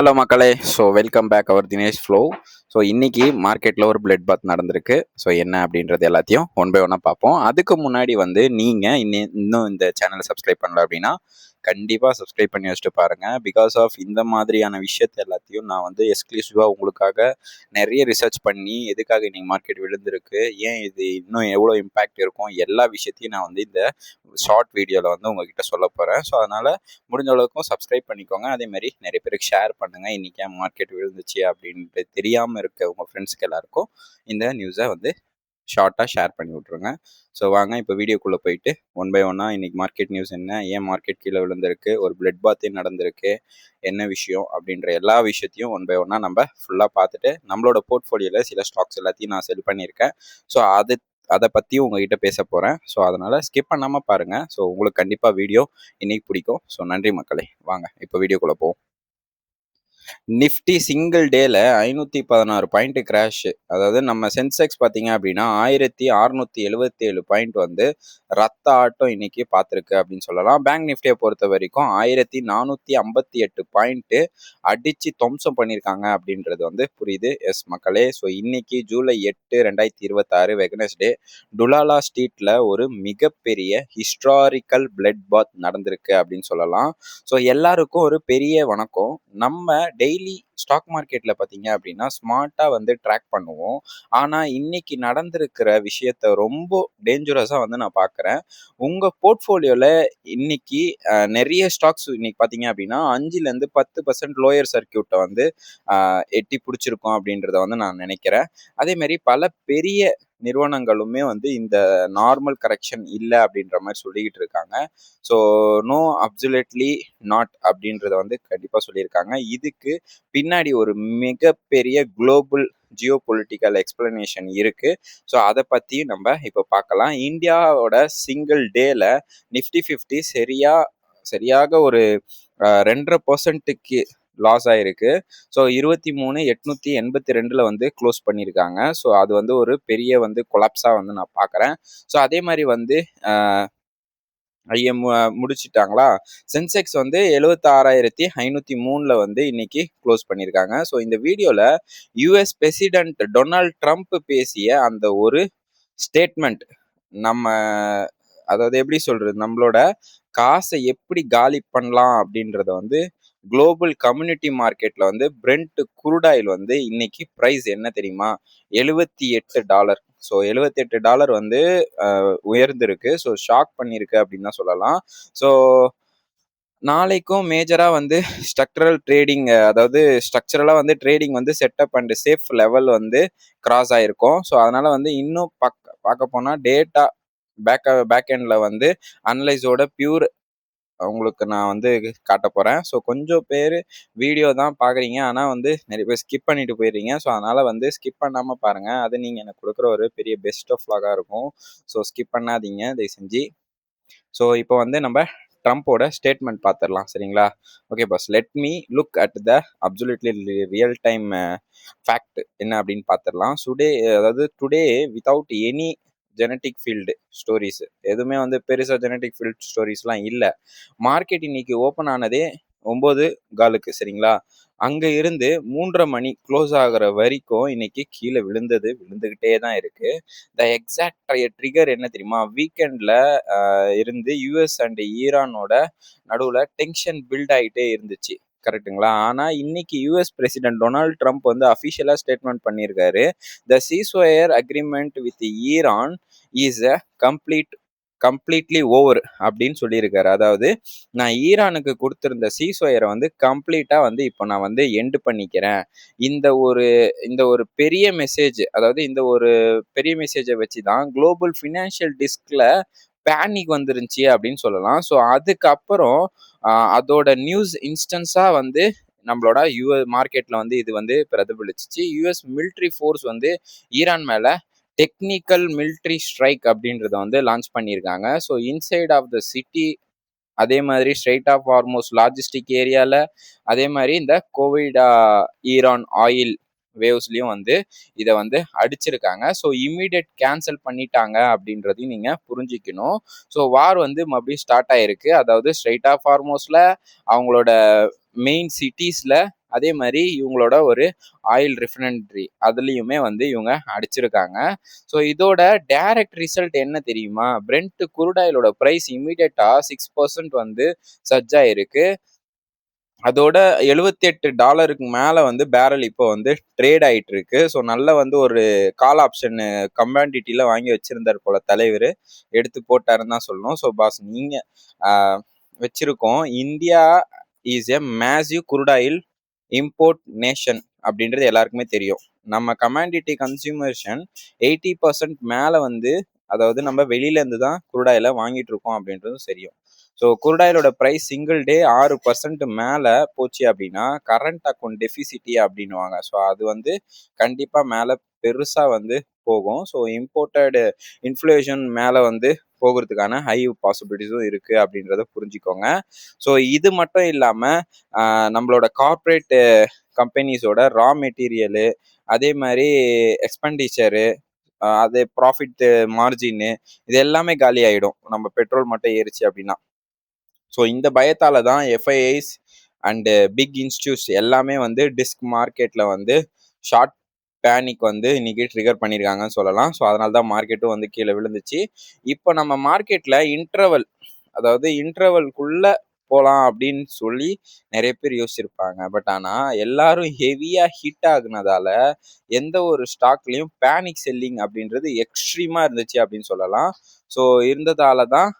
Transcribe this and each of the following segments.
Hello மக்களே, so welcome back அவர் Dinesh flow. So இன்னைக்கு மார்க்கெட்டில் ஒரு பிளட் பாத் நடந்திருக்கு. ஸோ என்ன அப்படின்றது எல்லாத்தையும் ஒன் பை ஒன்னாக பார்ப்போம். அதுக்கு முன்னாடி நீங்கள் இன்னும் இந்த சேனலை சப்ஸ்கிரைப் பண்ணல அப்படின்னா கண்டிப்பாக சப்ஸ்கிரைப் பண்ணி வச்சுட்டு பாருங்கள். பிகாஸ் ஆஃப் இந்த மாதிரியான விஷயத்தை எல்லாத்தையும் நான் எக்ஸ்க்ளூசிவாக உங்களுக்காக நிறைய ரிசர்ச் பண்ணி எதுக்காக இன்னைக்கு மார்க்கெட் விழுந்திருக்கு, ஏன் இது இன்னும் எவ்வளோ இம்பேக்ட் இருக்கும், எல்லா விஷயத்தையும் நான் இந்த ஷார்ட் வீடியோவில் உங்ககிட்ட சொல்ல போகிறேன். ஸோ அதனால் முடிஞ்ச அளவுக்கும் சப்ஸ்கிரைப் பண்ணிக்கோங்க. அதேமாதிரி நிறைய பேருக்கு ஷேர் பண்ணுங்கள். இன்றைக்கி ஏன் மார்க்கெட் விழுந்துச்சு அப்படின்ட்டு தெரியாமல் இருக்க உங்கள் ஃப்ரெண்ட்ஸ்க்கு எல்லாருக்கும் இந்த நியூஸை ஷார்ட்டாக ஷேர் பண்ணி விட்ருங்க. ஸோ வாங்க இப்போ வீடியோக்குள்ளே போயிட்டு ஒன் பை ஒன்னாக இன்றைக்கி மார்க்கெட் நியூஸ் என்ன, ஏன் மார்க்கெட் கீழே விழுந்திருக்கு, ஒரு பிளட் பாத்தே நடந்திருக்கு, என்ன விஷயம் அப்படின்ற எல்லா விஷயத்தையும் ஒன் பை ஒன்னாக நம்ம ஃபுல்லாக பார்த்துட்டு நம்மளோட போர்ட்ஃபோலியோவில் சில ஸ்டாக்ஸ் எல்லாத்தையும் நான் செல் பண்ணியிருக்கேன். ஸோ அதை பற்றியும் உங்ககிட்ட பேச போகிறேன். ஸோ அதனால் ஸ்கிப் பண்ணாமல் பாருங்கள். ஸோ உங்களுக்கு கண்டிப்பாக வீடியோ இன்றைக்கி பிடிக்கும். ஸோ நன்றி மக்களே. வாங்க இப்போ வீடியோக்குள்ளே போவோம். நிஃப்டி சிங்கிள் டேல 516 பாயிண்ட் கிராஷ். அதாவது நம்ம சென்செக்ஸ் பார்த்தீங்க அப்படின்னா 1677 பாயிண்ட் ரத்த ஆட்டம் இன்னைக்கு பார்த்துருக்கு அப்படின்னு சொல்லலாம். பேங்க் நிஃப்டியை பொறுத்த வரைக்கும் 1458 பாயிண்ட் அடிச்சு துவம்சம் பண்ணியிருக்காங்க அப்படின்றது புரியுது. எஸ் மக்களே. ஸோ இன்னைக்கு ஜூலை 8, 2026 வெட்னஸ்டே டுலாலா ஸ்ட்ரீட்ல ஒரு மிகப்பெரிய ஹிஸ்டாரிக்கல் பிளட் பாத் நடந்திருக்கு அப்படின்னு சொல்லலாம். ஸோ எல்லாருக்கும் ஒரு பெரிய வணக்கம். நம்ம டெய்லி ஸ்டாக் மார்க்கெட்டில் பார்த்தீங்க அப்படின்னா ஸ்மார்ட்டாக ட்ராக் பண்ணுவோம். ஆனால் இன்னைக்கு நடந்திருக்கிற விஷயத்த ரொம்ப டேஞ்சரஸாக நான் பார்க்குறேன். உங்கள் போர்ட்ஃபோலியோவில் இன்னைக்கு நிறைய ஸ்டாக்ஸ் இன்னைக்கு பார்த்தீங்க அப்படின்னா 5லேருந்து 10% லோயர் சர்க்கியூட்டை எட்டி பிடிச்சிருக்கோம் அப்படின்றத நான் நினைக்கிறேன். அதேமாரி பல பெரிய நிறுவனங்களுமே இந்த நார்மல் கரெக்ஷன் இல்லை அப்படின்ற மாதிரி சொல்லிக்கிட்டு இருக்காங்க. ஸோ நோ அப்சல்யூட்லி நாட் அப்படின்றத கண்டிப்பாக சொல்லியிருக்காங்க. இதுக்கு பின்னாடி ஒரு மிகப்பெரிய குளோபல் ஜியோ பொலிட்டிக்கல் எக்ஸ்பிளனேஷன் இருக்கு. ஸோ அதை பற்றி நம்ம இப்போ பார்க்கலாம். இந்தியாவோட சிங்கிள் டேல நிஃப்டி 50 சரியாக ஒரு 2.5% லாஸ் ஆயிருக்கு. ஸோ 23,882 க்ளோஸ் பண்ணியிருக்காங்க. ஸோ அது ஒரு பெரிய கொலாப்ஸாக நான் பார்க்குறேன். ஸோ அதே மாதிரி ஐஎம் முடிச்சிட்டாங்களா. சென்செக்ஸ் 76,503 இன்னைக்கு க்ளோஸ் பண்ணியிருக்காங்க. ஸோ இந்த வீடியோவில் யூஎஸ் பிரசிடென்ட் டொனால்ட் ட்ரம்ப் பேசிய அந்த ஒரு ஸ்டேட்மெண்ட், நம்ம அதாவது எப்படி சொல்றது, நம்மளோட காசை எப்படி காலி பண்ணலாம் அப்படின்றத குளோபல் கம்யூனிட்டி மார்க்கெட்ல பிரெண்ட் குரூடாயில் இன்னைக்கு ப்ரைஸ் என்ன தெரியுமா, $78. ஸோ $78 உயர்ந்திருக்கு. ஸோ ஷாக் பண்ணியிருக்கு அப்படின்னு தான் சொல்லலாம். ஸோ நாளைக்கும் மேஜராக ஸ்ட்ரக்சரல் ட்ரேடிங், அதாவது ஸ்ட்ரக்சரலாக trading setup and safe level cross ஆகிருக்கும். ஸோ அதனால் இன்னும் பார்க்க போனால் டேட்டா பேக் எண்டில் அனலைஸோட பியூர் உங்களுக்கு நான் காட்ட போகிறேன். ஸோ கொஞ்சம் பேர் வீடியோ தான் பார்க்குறீங்க, ஆனால் நிறைய பேர் ஸ்கிப் பண்ணிட்டு போயிடுறீங்க. ஸோ அதனால் ஸ்கிப் பண்ணாமல் பாருங்கள். அது நீங்கள் எனக்கு கொடுக்குற ஒரு பெரிய பெஸ்ட் ஆஃப் லாகாக இருக்கும். ஸோ ஸ்கிப் பண்ணாதீங்க தயவு செஞ்சு. ஸோ இப்போ நம்ம ட்ரம்ப்போட ஸ்டேட்மெண்ட் பார்த்துடலாம், சரிங்களா? Okay boss, let me look at the absolutely real time fact என்ன அப்படின்னு பார்த்துடலாம். Today without any genetic field stories எதுவுமே பெருசாக ஜெனட்டிக் ஃபீல்டு ஸ்டோரிஸ்லாம் இல்லை. மார்க்கெட் இன்னைக்கு ஓப்பன் ஆனதே 9:15, சரிங்களா? அங்கே இருந்து 3:30 மணி க்ளோஸ் ஆகிற வரைக்கும் இன்னைக்கு கீழே விழுந்துக்கிட்டே தான் இருக்கு. த எக்ஸாக்ட் ட்ரிகர் என்ன தெரியுமா, வீக்கெண்டில் இருந்து யூஎஸ் அண்ட் ஈரானோட நடுவில் டென்ஷன் பில்ட் ஆகிட்டே இருந்துச்சு, கரெக்டுங்களா? ஆனால் இன்னைக்கு யூஎஸ் பிரசிடென்ட் டொனால்ட் ட்ரம்ப் அஃபிஷியலாக ஸ்டேட்மெண்ட் பண்ணியிருக்காரு. The ceasefire agreement with Iran is a completely over அப்படின்னு சொல்லியிருக்காரு. அதாவது நான் ஈரானுக்கு கொடுத்துருந்த சீஸ்ஃபயரை கம்ப்ளீட்டாக இப்போ நான் எண்டு பண்ணிக்கிறேன். இந்த ஒரு பெரிய மெசேஜ், அதாவது இந்த ஒரு பெரிய மெசேஜை வச்சு தான் குளோபல் ஃபினான்ஷியல் டிஸ்கில் பேனிக் வந்துருந்துச்சு அப்படின்னு சொல்லலாம். ஸோ அதுக்கப்புறம் அதோட நியூஸ் இன்ஸ்டன்ஸாக நம்மளோட யூஎஸ் மார்க்கெட்டில் இது பிரதிபலிச்சிச்சு. யூஎஸ் மிலிட்ரி ஃபோர்ஸ் ஈரான் மேலே டெக்னிக்கல் மிலிட்ரி ஸ்ட்ரைக் அப்படின்றத லான்ச் பண்ணியிருக்காங்க. So inside of the city, அதே மாதிரி ஸ்ட்ரெயிட் ஆஃப் ஹார்மோஸ் லாஜிஸ்டிக் ஏரியாவில், அதே மாதிரி இந்த கோவிட் ஈரான் ஆயில் வேவ்ஸ்லையும் இதை அடிச்சிருக்காங்க. ஸோ இம்மீடியட் கேன்சல் பண்ணிட்டாங்க அப்படின்றதையும் நீங்கள் புரிஞ்சிக்கணும். ஸோ வார் மறுபடியும் ஸ்டார்ட் ஆகிருக்கு. அதாவது ஸ்ட்ரெயிட் ஆஃப் ஹார்மோஸில் அவங்களோட மெயின் சிட்டிஸில் அதே மாதிரி இவங்களோட ஒரு ஆயில் ரிஃபைனரி அதுலேயுமே வந்து இவங்க அடிச்சிருக்காங்க. ஸோ இதோட டைரக்ட் ரிசல்ட் என்ன தெரியுமா? பிரெண்ட் குரூட் ஆயிலோட ப்ரைஸ் இமீடியட்டாக 6% வந்து சர்ஜ் ஆயிருக்கு. அதோட $78 மேலே வந்து பேரல் இப்போ வந்து ட்ரேட் ஆகிட்டு இருக்கு. ஸோ நல்ல வந்து ஒரு கால் ஆப்ஷன் கமாண்டிட்டியில் வாங்கி வச்சிருந்தார் போல தலைவர், எடுத்து போட்டாருன்னு தான் சொல்லணும். ஸோ பாஸ் நீங்கள் வச்சிருக்கோம், India is a massive crude oil import nation அப்படின்றது எல்லாருக்குமே தெரியும். நம்ம கமாண்டிட்டி கன்சியூமேஷன் 80% மேலே வந்து, அதாவது நம்ம வெளியிலேருந்து தான் குரூட் ஆயிலை வாங்கிட்டு இருக்கோம் அப்படின்றதும் தெரியும். ஸோ குரூட் ஆயிலோட ப்ரைஸ் சிங்கிள் டே 6% மேலே போச்சு அப்படின்னா கரண்ட் அக்கௌண்ட் டெஃபிசிட்டி அப்படின்னுவாங்க. ஸோ அது வந்து கண்டிப்பாக மேலே பெருசாக வந்து போகும். ஸோ இம்போர்ட்டடு இன்ஃப்ளேஷன் மேலே வந்து போகிறதுக்கான ஹை பாசிபிலிட்டிஸும் இருக்குது அப்படின்றத புரிஞ்சுக்கோங்க. ஸோ இது மட்டும் இல்லாமல் நம்மளோட கார்ப்பரேட் கம்பெனிஸோட ரா மெட்டீரியலு, அதே மாதிரி எக்ஸ்பெண்டிச்சரு, அது ப்ராஃபிட் மார்ஜின்னு, இது எல்லாமே காலி ஆகிடும் நம்ம பெட்ரோல் மட்டும் ஏறிச்சு அப்படின்னா. ஸோ இந்த பயத்தால் தான் எஃப்ஐஐஸ் அண்டு பிக் இன்ஸ்டியூட்ஸ் எல்லாமே வந்து டிஸ்க் மார்க்கெட்டில் வந்து ஷார்ட் பேனிக் வந்து இன்னைக்கு ட்ரிகர் பண்ணியிருக்காங்கன்னு சொல்லலாம். ஸோ அதனால தான் மார்க்கெட்டும் வந்து கீழே விழுந்துச்சு. இப்போ நம்ம மார்க்கெட்டில் இன்டர்வல், அதாவது இன்டர்வல்குள்ளே போகலாம் அப்படின்னு சொல்லி நிறைய பேர் யோசிச்சிருப்பாங்க. பட் ஆனால் எல்லாரும் ஹெவியாக ஹிட் ஆகுனதால எந்த ஒரு ஸ்டாக்லேயும் பேனிக் செல்லிங் அப்படின்றது எக்ஸ்ட்ரீமாக இருந்துச்சு அப்படின்னு சொல்லலாம். ஸோ இருந்ததால தான்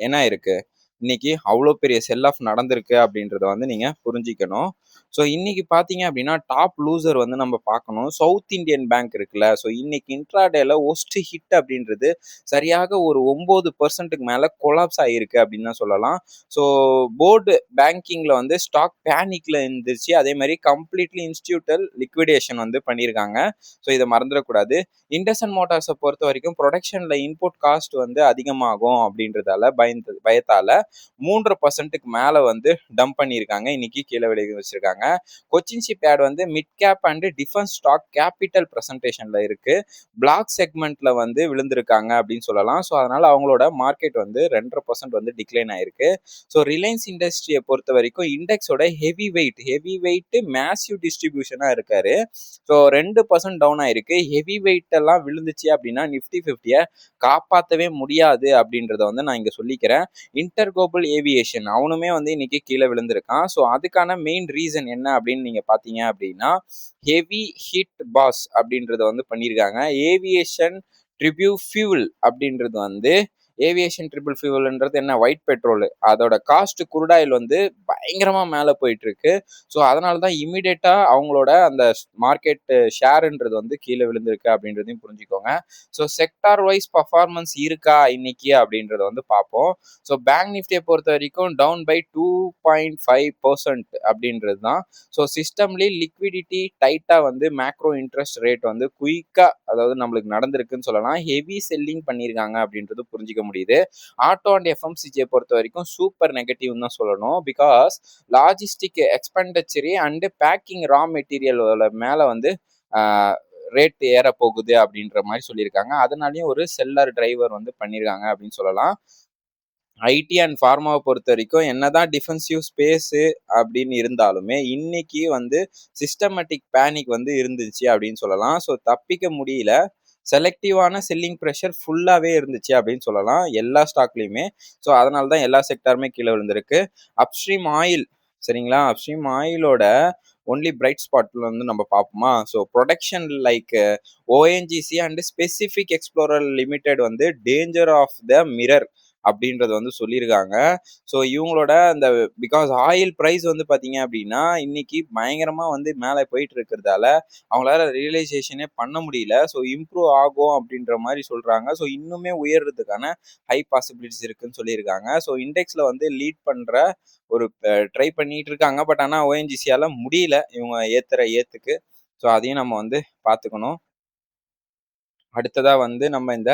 என்ன இருக்கு, இன்னைக்கு அவ்வளோ பெரிய செல் ஆஃப் நடந்திருக்கு அப்படின்றத வந்து நீங்கள் புரிஞ்சிக்கணும். ஸோ இன்னைக்கு பார்த்தீங்க அப்படின்னா டாப் லூசர் வந்து நம்ம பார்க்கணும். சவுத் இந்தியன் பேங்க் இருக்குல்ல, ஸோ இன்னைக்கு இன்ட்ராடேல ஒஸ்ட் ஹிட் அப்படின்றது சரியாக ஒரு 9% மேலே கொலாப்ஸ் ஆகிருக்கு அப்படின்னு தான் சொல்லலாம். ஸோ போர்டு பேங்கிங்கில் வந்து ஸ்டாக் பேனிக்ல இருந்துச்சு. அதே மாதிரி கம்ப்ளீட்லி இன்ஸ்டியூட்டல் லிக்விடேஷன் வந்து பண்ணியிருக்காங்க. ஸோ இதை மறந்துடக்கூடாது. இண்டஸ்இண்ட் மோட்டார்ஸை பொறுத்த வரைக்கும் ப்ரொடக்ஷனில் இன்புட் காஸ்ட் வந்து அதிகமாகும் அப்படின்றதால பயத்தால் 3% மேலே வந்து டம்ப் பண்ணியிருக்காங்க. இன்னைக்கு கீழே விலகி வச்சிருக்காங்க. கொச்சின் ஷிப்யார்ட் வந்து mid cap and defence stock capital ப்ரெசன்டேஷன்ல இருக்கு. பிளாக் செக்மெண்ட்ல வந்து விழுந்திருக்காங்க அப்படின்னு சொல்லலாம். ஸோ அதனால அவங்களோட மார்க்கெட் வந்து 2.5% வந்து டிக்ளைன் ஆயிருக்கு. ஸோ ரிலையன்ஸ் இண்டஸ்ட்ரியை பொறுத்த வரைக்கும் இண்டெக்ஸோட ஹெவி வெயிட் மேசிவ் டிஸ்ட்ரிபியூஷனாக இருக்காரு. ஸோ 2% டவுன் ஆயிருக்கு. ஹெவி வெயிட் எல்லாம் விழுந்துச்சு அப்படின்னா நிஃப்டி 50-யை காப்பாற்றவே முடியாது அப்படின்றத வந்து நான் இங்கே சொல்லிக்கிறேன். இன்டர்குளோபல் ஏவியேஷன் அவனுமே வந்து இன்னைக்கு கீழே விழுந்திருக்கான். ஸோ அதுக்கான மெயின் ரீசன் என்ன அப்படின்னு நீங்க பாத்தீங்க அப்படின்னா ஹெவி ஹிட் பாஸ் அப்படின்றத வந்து பண்ணியிருக்காங்க. ஏவியேஷன் ட்ரிபியூ ஃபியூல் அப்படின்றது வந்து, ஏவியேஷன் ட்ரிபிள் ஃபியூல்ன்றது என்ன, ஒயிட் பெட்ரோல், அதோட காஸ்ட் குரூட் ஆயில் வந்து பயங்கரமா மேலே போயிட்டு இருக்கு. ஸோ அதனால தான் இமீடியட்டா அவங்களோட அந்த மார்க்கெட் ஷேர்ன்றது வந்து கீழே விழுந்திருக்கு அப்படின்றதையும் புரிஞ்சுக்கோங்க. ஸோ செக்டார் வைஸ் பர்ஃபார்மன்ஸ் இருக்கா இன்னைக்கு அப்படின்றத வந்து பார்ப்போம். ஸோ பேங்க் நிஃப்டியை பொறுத்த வரைக்கும் டவுன் பை 2.5% அப்படின்றது தான். ஸோ சிஸ்டம்லி லிக்விடிட்டி டைட்டாக வந்து மேக்ரோ இன்ட்ரெஸ்ட் ரேட் வந்து குயிக்காக, அதாவது நம்மளுக்கு நடந்திருக்குன்னு சொல்லலாம். ஹெவி செல்லிங் பண்ணியிருக்காங்க அப்படின்றது புரிஞ்சிக்க முடியுது. ஆட்டோ அண்ட் எஃப்எம்சிஜியை பொறுத்த வரைக்கும் சூப்பர் நெகட்டிவ் தான் சொல்லணும். பிகாஸ் லாஜிஸ்டிக் எக்ஸ்பெண்டிச்சரி அண்டு பேக்கிங் ரா மெட்டீரியலோட மேலே வந்து ரேட் ஏற போகுது அப்படின்ற மாதிரி சொல்லியிருக்காங்க. அதனாலையும் ஒரு செல்லர் டிரைவர் வந்து பண்ணியிருக்காங்க அப்படின்னு சொல்லலாம். ஐடி அண்ட் ஃபார்மாவை பொறுத்த வரைக்கும் என்னதான் டிஃபென்சிவ் ஸ்பேஸு அப்படின்னு இருந்தாலுமே இன்னைக்கு வந்து சிஸ்டமேட்டிக் பேனிக் வந்து இருந்துச்சு அப்படின்னு சொல்லலாம். ஸோ தப்பிக்க முடியல. செலக்டிவான செல்லிங் ப்ரெஷர் ஃபுல்லாகவே இருந்துச்சு அப்படின்னு சொல்லலாம் எல்லா ஸ்டாக்லேயுமே. ஸோ அதனால தான் எல்லா செக்டாருமே கீழே விழுந்திருக்கு. அப்ஸ்ட்ரீம் ஆயில், சரிங்களா, அப்ஸ்ட்ரீம் ஆயிலோட ஒன்லி பிரைட் ஸ்பாட்ல வந்து நம்ம பார்ப்போமா. So production like ONGC and specific explorer limited வந்து டேஞ்சர் ஆஃப் த மிரர் அப்படின்றது வந்து சொல்லியிருக்காங்க. ஸோ இவங்களோட அந்த பிகாஸ் ஆயில் ப்ரைஸ் வந்து பார்த்தீங்க அப்படின்னா இன்னைக்கு பயங்கரமாக வந்து மேலே போயிட்டு இருக்கிறதால அவங்களால ரியலைசேஷனே பண்ண முடியல. ஸோ இம்ப்ரூவ் ஆகும் அப்படின்ற மாதிரி சொல்கிறாங்க. ஸோ இன்னுமே உயர்றதுக்கான ஹை பாசிபிலிட்டிஸ் இருக்குன்னு சொல்லியிருக்காங்க. ஸோ இண்டெக்ஸில் வந்து லீட் பண்ணுற ஒரு ட்ரை பண்ணிட்டு இருக்காங்க. பட் ஆனால் ஓஎன்ஜிசியால் முடியல இவங்க ஏற்றுக்கு. ஸோ அதையும் நம்ம வந்து பார்த்துக்கணும். அடுத்ததாக வந்து நம்ம இந்த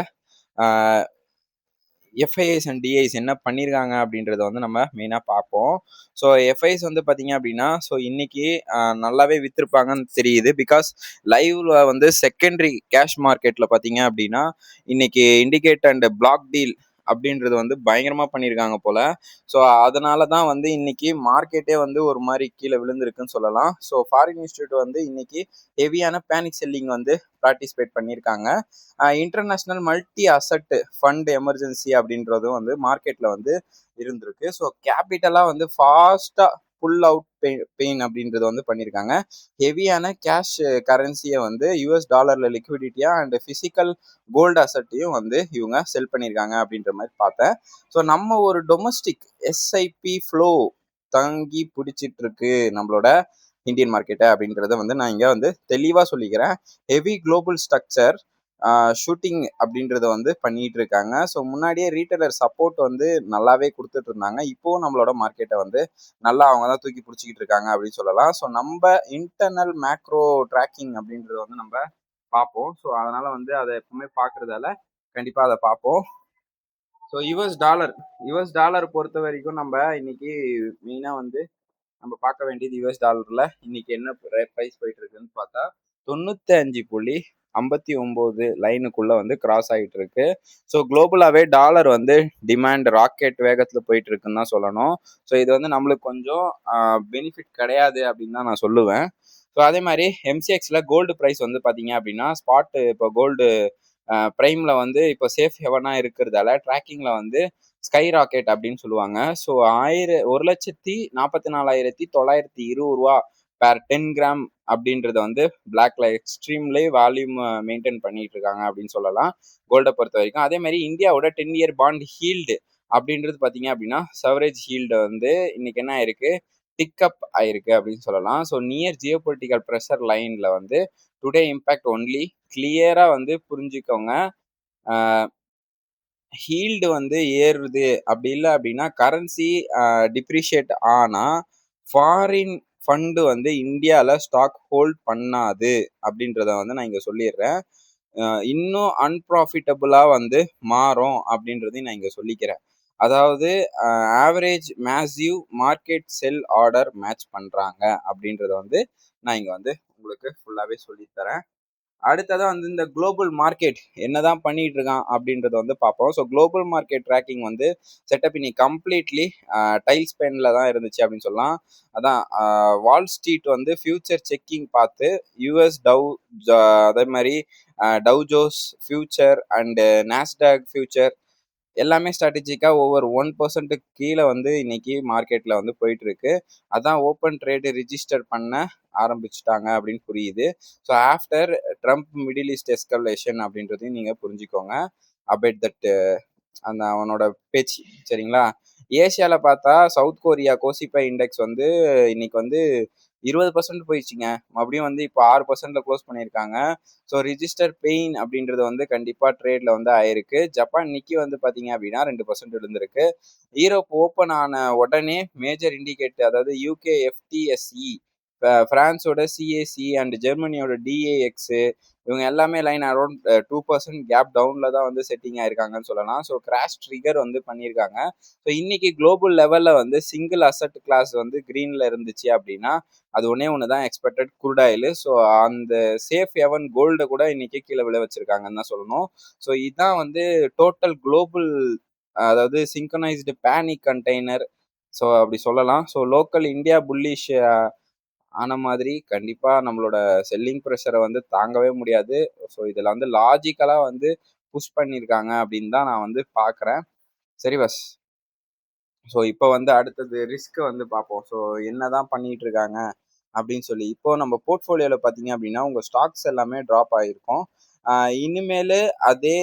எஃப்ஐஐஸ் அண்ட் டிஐஸ் என்ன பண்ணியிருக்காங்க அப்படின்றத வந்து நம்ம மெயினாக பார்ப்போம். ஸோ எஃப்ஐஸ் வந்து பார்த்தீங்க அப்படின்னா ஸோ இன்னைக்கு நல்லாவே விற்றுருப்பாங்கன்னு தெரியுது. பிகாஸ் லைவ்ல வந்து செகண்டரி கேஷ் மார்க்கெட்டில் பார்த்தீங்க அப்படின்னா இன்னைக்கு இண்டிகேட் அண்ட் பிளாக் டீல் அப்படின்றது வந்து பயங்கரமா பண்ணியிருக்காங்க போல. ஸோ அதனால தான் வந்து இன்னைக்கு மார்க்கெட்டே வந்து ஒரு மாரி கீழ விழுந்திருக்குன்னு சொல்லலாம். ஸோ ஃபாரின் இன்ஸ்டிடியூட் வந்து இன்னைக்கு ஹெவியான பேனிக் செல்லிங் வந்து பார்ட்டிசிபேட் பண்ணியிருக்காங்க. International multi asset fund emergency அப்படின்றதும் வந்து மார்க்கெட்ல வந்து இருந்திருக்கு. ஸோ கேபிட்டலா வந்து ஃபாஸ்டா புல் அவுட் பெயின் அப்படின்றது வந்து பண்ணியிருக்காங்க. ஹெவியான கேஷ் கரன்சியை வந்து யூஎஸ் டாலர்ல லிக்விடிட்டியா அண்ட் பிசிக்கல் கோல்டு அசட்டையும் வந்து இவங்க செல் பண்ணியிருக்காங்க அப்படின்ற மாதிரி பார்த்தேன். ஸோ நம்ம ஒரு டொமஸ்டிக் எஸ்ஐபி ஃப்ளோ தங்கி பிடிச்சிட்டு இருக்கு நம்மளோட இந்தியன் மார்க்கெட்டை அப்படின்றத வந்து நான் இங்கே வந்து தெளிவாக சொல்லிக்கிறேன். ஹெவி குளோபல் ஸ்ட்ரக்சர் ஷூட்டிங் அப்படின்றத வந்து பண்ணிட்டு இருக்காங்க. ஸோ முன்னாடியே ரீட்டைலர் சப்போர்ட் வந்து நல்லாவே கொடுத்துட்டு இருந்தாங்க. இப்போவும் நம்மளோட மார்க்கெட்டை வந்து நல்லா அவங்க தான் தூக்கி பிடிச்சிக்கிட்டு இருக்காங்க அப்படின்னு சொல்லலாம். ஸோ நம்ம இன்டர்னல் மேக்ரோ ட்ராக்கிங் அப்படின்றத வந்து நம்ம பார்ப்போம். ஸோ அதனால வந்து அதை எப்பவுமே பார்க்கறதால கண்டிப்பாக அதை பார்ப்போம். ஸோ யுஎஸ் டாலர் பொறுத்த வரைக்கும் நம்ம இன்னைக்கு மெயினாக வந்து நம்ம பார்க்க வேண்டியது யுஎஸ் டாலர்ல இன்னைக்கு என்ன ப்ரைஸ் போயிட்டு இருக்குன்னு பார்த்தா 95.59 லைனுக்குள்ள வந்து கிராஸ் ஆகிட்டு இருக்கு. ஸோ குளோபலாவே டாலர் வந்து டிமாண்ட் ராக்கெட் வேகத்துல போயிட்டு இருக்குன்னு தான் சொல்லணும். ஸோ இது வந்து நம்மளுக்கு கொஞ்சம் பெனிஃபிட் கிடையாது அப்படின்னு தான் நான் சொல்லுவேன். ஸோ அதே மாதிரி எம்சிஎக்ஸ்ல கோல்டு ப்ரைஸ் வந்து பார்த்தீங்க அப்படின்னா ஸ்பாட் இப்போ கோல்டு பிரைம்ல வந்து இப்போ சேஃப் ஹெவனா இருக்கிறதால ட்ராக்கிங்ல வந்து ஸ்கை ராக்கெட் அப்படின்னு சொல்லுவாங்க. ஸோ 1,44,920 ரூபா பேர் 10 கிராம் அப்படின்றத வந்து பிளாக்ல எக்ஸ்ட்ரீம்லே வால்யூம் மெயின்டைன் பண்ணிட்டு இருக்காங்க அப்படின்னு சொல்லலாம் கோல்டை பொறுத்த வரைக்கும். அதே மாதிரி இந்தியாவோட 10 இயர் பாண்ட் ஹீல்டு அப்படின்றது பார்த்தீங்க அப்படின்னா சவரேஜ் ஹீல்டு வந்து இன்னைக்கு என்ன ஆயிருக்கு, டிக்கப் ஆயிருக்கு அப்படின்னு சொல்லலாம். So near Jio political pressure லைன்ல வந்து டுடே இம்பாக்ட் ஒன்லி கிளியரா வந்து புரிஞ்சுக்கோங்க. ஹீல்டு வந்து ஏறுது அப்படி இல்லை அப்படின்னா கரன்சி டிப்ரிஷியேட் ஆனால் ஃபாரின் ஃபண்டு வந்து இந்தியாவில் ஸ்டாக் ஹோல்ட் பண்ணாது அப்படின்றத வந்து நான் இங்கே சொல்லிடுறேன். இன்னும் அன்ப்ராஃபிட்டபுளாக வந்து மாறும் அப்படின்றதையும் நான் இங்கே சொல்லிக்கிறேன். அதாவது ஆவரேஜ் மேசிவ் மார்க்கெட் செல் ஆர்டர் மேட்ச் பண்ணுறாங்க அப்படின்றத வந்து நான் இங்கே வந்து உங்களுக்கு ஃபுல்லாகவே சொல்லித்தரேன். அடுத்ததான் வந்து இந்த குளோபல் மார்க்கெட் என்னதான் பண்ணிட்டு இருக்கான் அப்படின்றத வந்து பார்ப்போம். ஸோ குளோபல் மார்க்கெட் ட்ராக்கிங் வந்து செட்டப் இன்னைக்கு கம்ப்ளீட்லி டைல் ஸ்பென்ல தான் இருந்துச்சு அப்படின்னு சொல்லலாம். அதான் வால் ஸ்ட்ரீட் வந்து ஃபியூச்சர் செக்கிங் பார்த்து யூஎஸ் அதே மாதிரி டவ் ஜோஸ் ஃபியூச்சர் அண்டு நாஸ்டாக் ஃபியூச்சர் எல்லாமே ஸ்ட்ராட்டஜிக்காக ஒவ்வொரு 1% கீழே வந்து இன்னைக்கு மார்க்கெட்டில் வந்து போயிட்டு இருக்கு. அதான் ஓப்பன் ட்ரேடு ரிஜிஸ்டர் பண்ண ஆரம்பிச்சுட்டாங்க அப்படின்னு புரியுது. So after Trump Middle East escalation அப்படின்றதையும் நீங்கள் புரிஞ்சுக்கோங்க. அபேட் தட் அந்த அவனோட பேச்சு சரிங்களா. ஏசியாவில் பார்த்தா சவுத் கொரியா கோசிபை இண்டெக்ஸ் வந்து இன்னைக்கு வந்து 20% போயிடுச்சுங்க. மறுபடியும் வந்து இப்போ 6% க்ளோஸ் பண்ணியிருக்காங்க. ஸோ ரிஜிஸ்டர் பெயின் அப்படின்றது வந்து கண்டிப்பாக ட்ரேட்ல வந்து ஆயிருக்கு. ஜப்பான் நிக்கி வந்து பார்த்தீங்க அப்படின்னா 2% இருந்திருக்கு. யூரோப் ஓப்பன் ஆன உடனே மேஜர் இண்டிகேட்டர் அதாவது யூகே எஃப்டிஎஸ்இ, பிரான்ஸோட சிஏசி அண்ட் ஜெர்மனியோட டிஏஎக்ஸ் இவங்க எல்லாமே லைன் அரௌண்ட் 2% கேப் டவுன்ல தான் வந்து செட்டிங் ஆயிருக்காங்கன்னு சொல்லலாம். ஸோ கிராஷ் ட்ரிகர் வந்து பண்ணியிருக்காங்க. ஸோ இன்னைக்கு குளோபல் லெவல்ல வந்து சிங்கிள் அசட் கிளாஸ் வந்து கிரீன்ல இருந்துச்சு அப்படின்னா அது ஒன்று தான் எக்ஸ்பெக்டட் குரூட் ஆயில். ஸோ அந்த சேஃப் ஹெவன் கோல்டை கூட இன்னைக்கு கீழே விழ வச்சிருக்காங்கன்னு தான் சொல்லணும். ஸோ இதுதான் வந்து டோட்டல் குளோபல் அதாவது சிங்க்ரனைஸ்டு பேனிக் கண்டெய்னர் ஸோ அப்படி சொல்லலாம். ஸோ லோக்கல் இந்தியா புல்லிஷ் ஆன மாதிரி கண்டிப்பாக நம்மளோட செல்லிங் ப்ரெஷரை வந்து தாங்கவே முடியாது. ஸோ இதில் வந்து லாஜிக்கலாக வந்து புஷ் பண்ணியிருக்காங்க அப்படின்னு தான் நான் வந்து பார்க்குறேன். சரி பஸ். ஸோ இப்போ வந்து அடுத்தது ரிஸ்க் வந்து பார்ப்போம். ஸோ என்ன தான் பண்ணிட்டு இருக்காங்க அப்படின்னு சொல்லி இப்போ நம்ம போர்ட்ஃபோலியோவில் பார்த்தீங்க அப்படின்னா உங்கள் ஸ்டாக்ஸ் எல்லாமே ட்ராப் ஆகிருக்கும். இனிமேல் அதே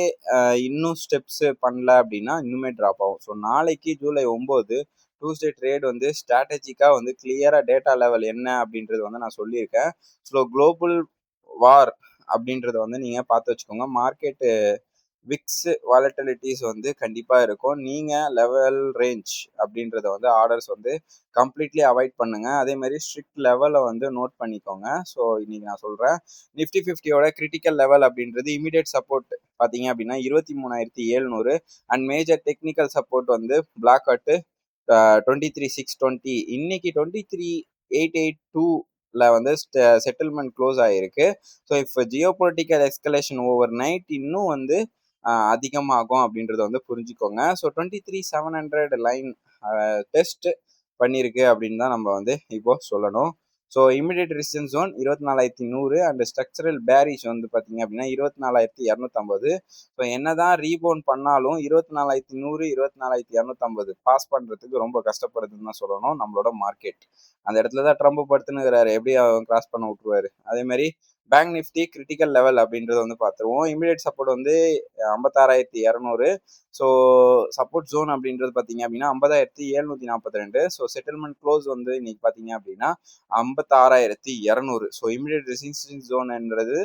இன்னும் ஸ்டெப்ஸ் பண்ணல அப்படின்னா இன்னுமே ட்ராப் ஆகும். ஸோ நாளைக்கு ஜூலை 9 டூஸ்டே ட்ரேட் வந்து ஸ்ட்ராட்டஜிக்காக வந்து கிளியராக டேட்டா லெவல் என்ன அப்படின்றது வந்து நான் சொல்லியிருக்கேன். ஸோ குளோபல் வார் அப்படின்றத வந்து நீங்கள் பார்த்து வச்சுக்கோங்க. மார்க்கெட்டு விக்ஸ் வாலட்டிலிட்டிஸ் வந்து கண்டிப்பாக இருக்கும். நீங்கள் லெவல் ரேஞ்ச் அப்படின்றத வந்து ஆர்டர்ஸ் வந்து கம்ப்ளீட்லி அவாய்ட் பண்ணுங்க. அதே மாதிரி ஸ்ட்ரிக்ட் லெவலை வந்து நோட் பண்ணிக்கோங்க. ஸோ இன்னைக்கு நான் சொல்கிறேன் நிஃப்டி 50யோட கிரிட்டிக்கல் லெவல் அப்படின்றது இமீடியட் சப்போர்ட் பார்த்தீங்க அப்படின்னா 23,700 அண்ட் மேஜர் டெக்னிக்கல் சப்போர்ட் வந்து பிளாக் அட்டு 23,620. இன்னைக்கு 23,882 வந்து செட்டில்மெண்ட் க்ளோஸ் ஆகிருக்கு. ஸோ இப்போ Jio political escalation over night இன்னும் வந்து அதிகமாகும் அப்படின்றத வந்து புரிஞ்சுக்கோங்க. ஸோ 23,700 லைன் டெஸ்ட் பண்ணியிருக்கு அப்படின்னு தான் நம்ம வந்து இப்போ சொல்லணும். So immediate resistance zone 24,100 and structural bearish வந்து பார்த்தீங்க அப்படின்னா 24,250. ஸோ என்னதான் ரீபவுண்ட் பண்ணாலும் 24,100 24,250 பாஸ் பண்ணுறதுக்கு ரொம்ப கஷ்டப்படுதுன்னு தான் சொல்லணும் நம்மளோட மார்க்கெட். அந்த இடத்துல தான் ட்ரம்ப் படுத்துனுங்கிறாரு, எப்படி அவங்க கிராஸ் பண்ண விட்டுருவாரு. அதே மாதிரி பேங்க் நிஃப்டி கிரிட்டிக்கல் லெவல் அப்படின்றத வந்து பார்த்துருவோம். இமீடியட் சப்போர்ட் வந்து 56,200. ஸோ சப்போர்ட் ஜோன் அப்படின்றது பார்த்தீங்க அப்படின்னா 50,742. ஸோ செட்டில்மெண்ட் க்ளோஸ் வந்து இன்னைக்கு பார்த்தீங்க அப்படின்னா 56,200. ஸோ இமீடியட் ரெசிஸ்டன்ஸ் ஜோன்ன்றது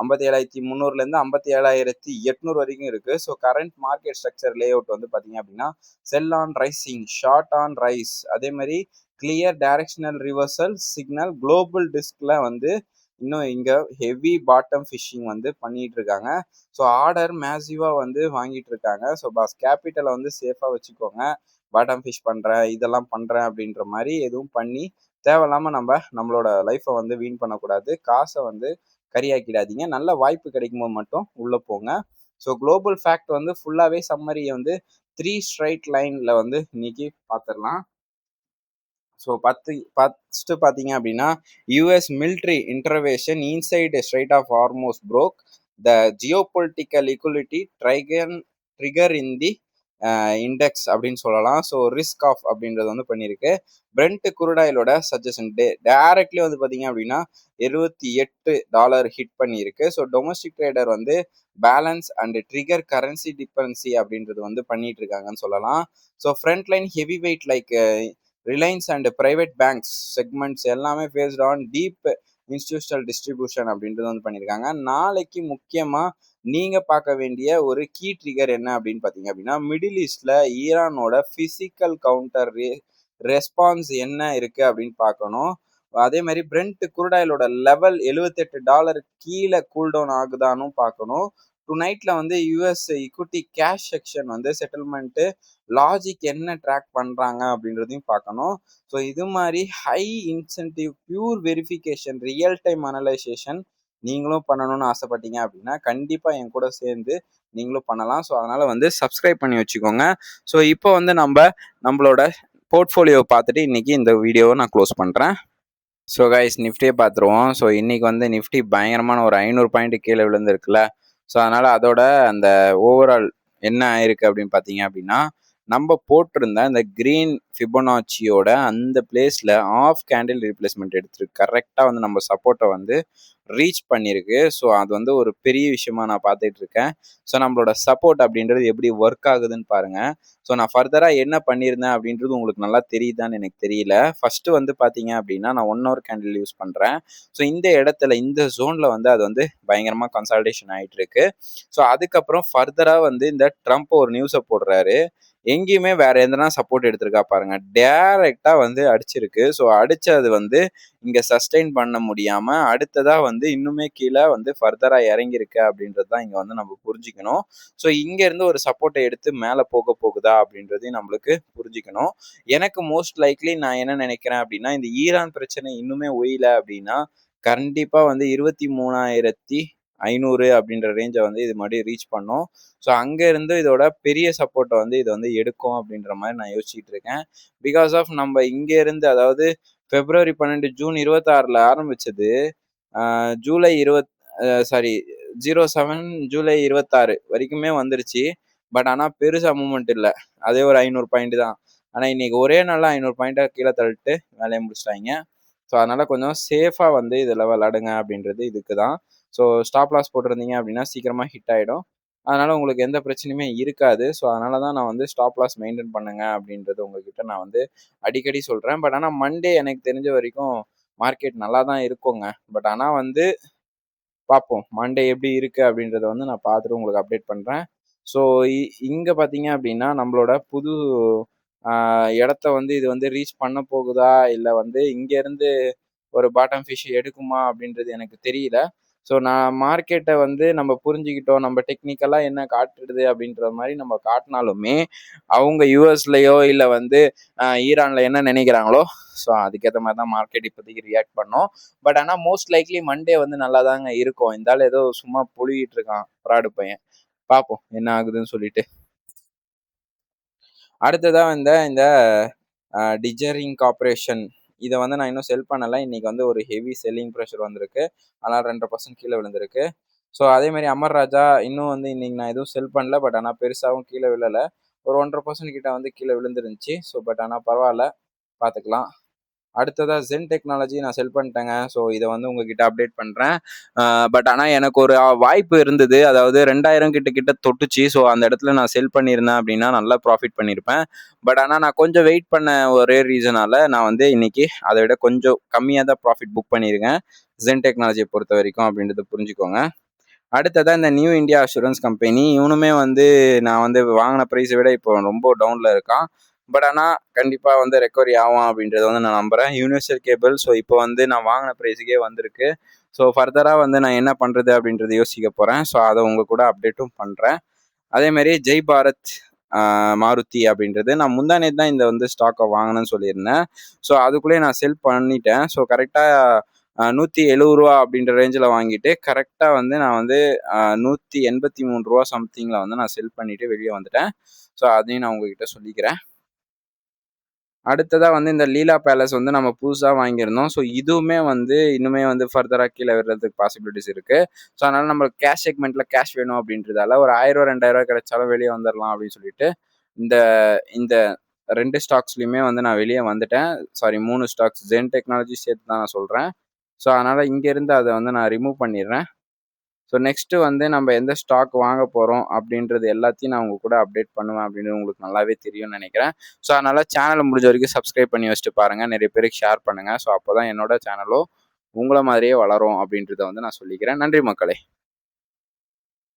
57,300லேருந்து 57,800 வரைக்கும் இருக்கு. So current market structure layout வந்து பார்த்தீங்க அப்படின்னா sell on rising, short on rise, அதே மாதிரி clear directional reversal signal. Global டிஸ்க்ல வந்து இன்னும் இங்கே ஹெவி பாட்டம் ஃபிஷிங் வந்து பண்ணிட்டு இருக்காங்க. ஸோ ஆர்டர் மேசிவாக வந்து வாங்கிட்டு இருக்காங்க. ஸோ பாஸ் கேபிட்டலை வந்து சேஃபாக வச்சுக்கோங்க. பாட்டம் ஃபிஷ் பண்ணுறேன், இதெல்லாம் பண்ணுறேன் அப்படின்ற மாதிரி எதுவும் பண்ணி தேவையில்லாமல் நம்மளோட லைஃப்பை வந்து வீண் பண்ணக்கூடாது. காசை வந்து கரியாக்கிடாதீங்க. நல்ல வாய்ப்பு கிடைக்கும்போது மட்டும் உள்ளே போங்க. ஸோ குளோபல் ஃபேக்ட் வந்து ஃபுல்லாகவே சம்மரியை வந்து 3 ஸ்ட்ரைட் லைனில் வந்து இன்னைக்கு பார்த்துடலாம். ஸோ ஃபஸ்ட்டு பார்த்தீங்க அப்படின்னா US military intervention inside strait of Hormuz broke the geopolitical equality trigger in the index அப்படின்னு சொல்லலாம். ஸோ ரிஸ்க் ஆஃப் அப்படின்றது வந்து பண்ணியிருக்கு. பிரெண்ட் குருடாயிலோட சஜஷன் டைரக்ட்லி வந்து பார்த்தீங்க அப்படின்னா $78 ஹிட் பண்ணியிருக்கு. ஸோ டொமஸ்டிக் ட்ரேடர் வந்து balance and trigger currency difference அப்படின்றது வந்து பண்ணிட்டு இருக்காங்கன்னு சொல்லலாம். So front line heavy weight like Reliance and private banks segments எல்லாமே based on deep institutional distribution அப்படின்றது வந்து பண்ணியிருக்காங்க. நாளைக்கு முக்கியமாக நீங்கள் பார்க்க வேண்டிய ஒரு கீ ட்ரிகர் என்ன அப்படின்னு பார்த்தீங்க அப்படின்னா மிடில் ஈஸ்டில் ஈரானோட ஃபிசிக்கல் கவுண்டர் ரெஸ்பான்ஸ் என்ன இருக்குது அப்படின்னு பார்க்கணும். அதே மாதிரி பிரெண்ட் குருடாயிலோட லெவல் $78 கீழே கூல்டவுன் ஆகுதான்னு பார்க்கணும். டு நைட்டில் வந்து யூஎஸ் இக்விட்டி கேஷ் செக்ஷன் வந்து செட்டில்மெண்ட்டு லாஜிக் என்ன ட்ராக் பண்ணுறாங்க அப்படின்றதையும் பார்க்கணும். ஸோ இது மாதிரி high incentive pure verification real time analysation நீங்களும் பண்ணணும்னு ஆசைப்பட்டீங்க அப்படின்னா கண்டிப்பாக என் கூட சேர்ந்து நீங்களும் பண்ணலாம். ஸோ அதனால் வந்து சப்ஸ்கிரைப் பண்ணி வச்சுக்கோங்க. ஸோ இப்போ வந்து நம்மளோட போர்ட்ஃபோலியோ பார்த்துட்டு இன்றைக்கி இந்த வீடியோவை நான் க்ளோஸ் பண்ணுறேன். ஸோ கைஸ் நிஃப்டியே பார்த்துருவோம். ஸோ இன்றைக்கி வந்து நிஃப்டி பயங்கரமான ஒரு 500 பாயிண்ட் கீழே விழுந்துருக்குல்ல. ஸோ அதனால் அதோட அந்த ஓவரால் என்ன ஆயிருக்கு அப்படின்னு பார்த்தீங்க அப்படின்னா நம்ம போட்டிருந்த இந்த கிரீன் ஃபிபொனாச்சியோட அந்த பிளேஸில் ஆஃப் கேண்டில் ரீப்ளேஸ்மெண்ட் எடுத்துருக்கு. கரெக்டாக வந்து நம்ம சப்போர்ட்டை வந்து ரீச் பண்ணியிருக்கு. ஸோ அது வந்து ஒரு பெரிய விஷயமா நான் பார்த்துட்டு இருக்கேன். ஸோ நம்மளோட சப்போர்ட் அப்படின்றது எப்படி ஒர்க் ஆகுதுன்னு பாருங்கள். ஸோ நான் ஃபர்தராக என்ன பண்ணியிருந்தேன் அப்படின்றது உங்களுக்கு நல்லா தெரியுதான்னு எனக்கு தெரியல. ஃபஸ்ட்டு வந்து பார்த்தீங்க அப்படின்னா நான் 1 hour கேண்டில் யூஸ் பண்ணுறேன். ஸோ இந்த இடத்துல இந்த ஜோனில் வந்து அது வந்து பயங்கரமாக கன்சால்டேஷன் ஆகிட்டு இருக்கு. ஸோ அதுக்கப்புறம் ஃபர்தராக வந்து இந்த ட்ரம்ப் ஒரு நியூஸை போடுறாரு. எங்கேயுமே வேற எந்தனா சப்போர்ட் எடுத்திருக்கா பாருங்க, டைரக்டா வந்து அடிச்சிருக்கு. ஸோ அடிச்சது வந்து இங்க சஸ்டெயின் பண்ண முடியாம அடுத்ததா வந்து இன்னுமே கீழே வந்து ஃபர்தரா இறங்கியிருக்கு அப்படின்றது தான் இங்க வந்து நம்ம புரிஞ்சுக்கணும். ஸோ இங்க இருந்து ஒரு சப்போர்ட்டை எடுத்து மேலே போகுதா அப்படின்றதையும் நம்மளுக்கு புரிஞ்சுக்கணும். எனக்கு மோஸ்ட் லைக்லி நான் என்ன நினைக்கிறேன் அப்படின்னா இந்த ஈரான் பிரச்சனை இன்னுமே ஒய்யல அப்படின்னா கண்டிப்பா வந்து 23,500 அப்படின்ற ரேஞ்சை வந்து இது மாதிரி ரீச் பண்ணும். ஸோ அங்கேருந்து இதோட பெரிய சப்போர்ட்டை வந்து இதை வந்து எடுக்கும் அப்படின்ற மாதிரி நான் யோசிச்சுட்டு இருக்கேன். பிகாஸ் ஆஃப் நம்ம இங்கேருந்து அதாவது February 12 June 26 ஆரம்பிச்சது ஜூலை 07 ஜூலை 26 வரைக்குமே வந்துருச்சு. பட் ஆனால் பெருசாக மூவ்மெண்ட் இல்லை. அதே ஒரு 500 பாயிண்ட் தான். ஆனால் இன்னைக்கு ஒரே நாளில் 500 பாயிண்ட்டை கீழே தள்ளிட்டு வேலையை முடிச்சிட்டாங்க. ஸோ அதனால் கொஞ்சம் சேஃபாக வந்து இதில் விளாடுங்க அப்படின்றது இதுக்கு தான். ஸோ ஸ்டாப் லாஸ் போட்டிருந்தீங்க அப்படின்னா சீக்கிரமாக ஹிட் ஆகிடும். அதனால் உங்களுக்கு எந்த பிரச்சனையுமே இருக்காது. ஸோ அதனால தான் நான் வந்து ஸ்டாப் லாஸ் மெயின்டைன் பண்ணுங்க அப்படின்றது உங்ககிட்ட நான் வந்து அடிக்கடி சொல்கிறேன். பட் ஆனால் மண்டே எனக்கு தெரிஞ்ச வரைக்கும் மார்க்கெட் நல்லா தான் இருக்குங்க. பட் ஆனால் வந்து பார்ப்போம் மண்டே எப்படி இருக்குது அப்படின்றத வந்து நான் பார்த்துட்டு உங்களுக்கு அப்டேட் பண்ணுறேன். ஸோ இங்கே பார்த்தீங்க அப்படின்னா நம்மளோட புது இடத்த வந்து இது வந்து ரீச் பண்ண போகுதா இல்லை வந்து இங்கேருந்து ஒரு பாட்டம் ஃபிஷ் எடுக்குமா அப்படின்றது எனக்கு தெரியல. ஸோ நான் மார்க்கெட்டை வந்து நம்ம புரிஞ்சுக்கிட்டோம், நம்ம டெக்னிக்கலாக என்ன காட்டுறது அப்படின்ற மாதிரி நம்ம காட்டினாலுமே அவங்க யூஎஸ்லையோ இல்லை வந்து ஈரானில் என்ன நினைக்கிறாங்களோ ஸோ அதுக்கேற்ற மாதிரி தான் மார்க்கெட் இப்போதைக்கு ரியாக்ட் பண்ணோம். பட் ஆனால் மோஸ்ட் லைக்லி மண்டே வந்து நல்லா தாங்க இருக்கும். இந்த ஆள் ஏதோ சும்மா புழுகிட்டு இருக்கான் ஃப்ராடு பையன். பார்ப்போம் என்ன ஆகுதுன்னு சொல்லிட்டு. அடுத்ததா இந்த டிஜரிங் கார்ப்பரேஷன் இத வந்து நான் இன்னும் செல் பண்ணல. இன்னைக்கு வந்து ஒரு ஹெவி செல்லிங் பிரஷர் வந்திருக்கு. அதனால 2.5% கீழ விழுந்திருக்கு. ஸோ அதே மாரி அமர் ராஜா இன்னும் வந்து இன்னைக்கு நான் எதுவும் செல் பண்ணல. பட் ஆனா பெருசாவும் கீழ விழல. ஒரு 1.5% கிட்ட வந்து கீழ விழுந்துருந்துச்சு. ஸோ பட் ஆனா பரவால்ல. பார்த்துக்கலாம். அடுத்ததா ஜென் டெக்னாலஜி நான் செல் பண்ணிட்டேங்க. ஸோ இத வந்து உங்ககிட்ட அப்டேட் பண்றேன். பட் ஆனா எனக்கு ஒரு வாய்ப்பு இருந்தது. அதாவது 2000 கிட்ட தொட்டுச்சு. ஸோ அந்த இடத்துல நான் செல் பண்ணியிருந்தேன் அப்படின்னா நல்லா ப்ராஃபிட் பண்ணியிருப்பேன். பட் ஆனா நான் கொஞ்சம் வெயிட் பண்ண ஒரே ரீசனால நான் வந்து இன்னைக்கு அத விட கொஞ்சம் கம்மியா தான் ப்ராஃபிட் புக் பண்ணியிருக்கேன். ஜென் டெக்னாலஜிய பொறுத்த வரைக்கும் அப்படின்றத புரிஞ்சுக்கோங்க. அடுத்ததா இந்த நியூ இந்தியா அஷூரன்ஸ் கம்பெனி இவனுமே வந்து நான் வந்து வாங்கின ப்ரைஸை விட இப்போ ரொம்ப டவுன்ல இருக்கான். பட் ஆனால் கண்டிப்பாக வந்து ரெக்கவரி ஆகும் அப்படின்றத வந்து நான் நம்புகிறேன். யூனிவர்சல் கேபிள் ஸோ இப்போ வந்து நான் வாங்கின ப்ரைஸுக்கே வந்திருக்கு. ஸோ ஃபர்தராக வந்து நான் என்ன பண்ணுறது அப்படின்றத யோசிக்க போகிறேன். ஸோ அதை உங்கள் கூட அப்டேட்டும் பண்ணுறேன். அதேமாரி ஜெய் பாரத் மாருதி அப்படின்றது நான் முந்தானே தான் இந்த வந்து ஸ்டாக்கை வாங்கினேன்னு சொல்லியிருந்தேன். ஸோ அதுக்குள்ளேயே நான் செல் பண்ணிட்டேன். ஸோ கரெக்டாக 170 ரூபா அப்படின்ற ரேஞ்சில் வாங்கிட்டு கரெக்டாக வந்து நான் வந்து 183 ரூபா சம்திங்கில் வந்து நான் செல் பண்ணிட்டு வெளியே வந்துட்டேன். ஸோ அதையும் நான் உங்ககிட்ட சொல்லிக்கிறேன். அடுத்ததா வந்து இந்த லீலா பேலஸ் வந்து நம்ம புதுசா வாங்கியிருந்தோம். ஸோ இதுவுமே வந்து இன்னுமே வந்து ஃபர்தரா கீழ விழுறதுக்கு பாசிபிலிட்டிஸ் இருக்கு. ஸோ அதனால நம்மளுக்கு கேஷ் செக்மெண்ட்ல கேஷ் வேணும் அப்படின்றதால ஒரு ரூ. 1000 ரூ. 2000 கிடைச்சாலும் வெளியே வந்துரலாம் அப்படின்னு சொல்லிட்டு இந்த இந்த 2 ஸ்டாக்ஸ்லயுமே வந்து நான் வெளியே வந்துட்டேன். சாரி 3 ஸ்டாக்ஸ் ஜென் டெக்னாலஜி சேர்த்து தான் நான் சொல்றேன். ஸோ அதனால இங்க இருந்து அதை வந்து நான் ரிமூவ் பண்ணிடுறேன். ஸோ நெக்ஸ்ட் வந்து நம்ம எந்த ஸ்டாக் வாங்க போறோம் அப்படின்றது எல்லாத்தையும் நான் உங்க கூட அப்டேட் பண்ணுவேன் அப்படின்னு உங்களுக்கு நல்லாவே தெரியும்னு நினைக்கிறேன். ஸோ அதனால சேனலை முடிஞ்ச வரைக்கும் சப்ஸ்கிரைப் பண்ணி வச்சுட்டு பாருங்க. நிறைய பேருக்கு ஷேர் பண்ணுங்க. ஸோ அப்போதான் என்னோட சேனலும் உங்களை மாதிரியே வளரும் அப்படின்றத வந்து நான் சொல்லிக்கிறேன். நன்றி மக்களே.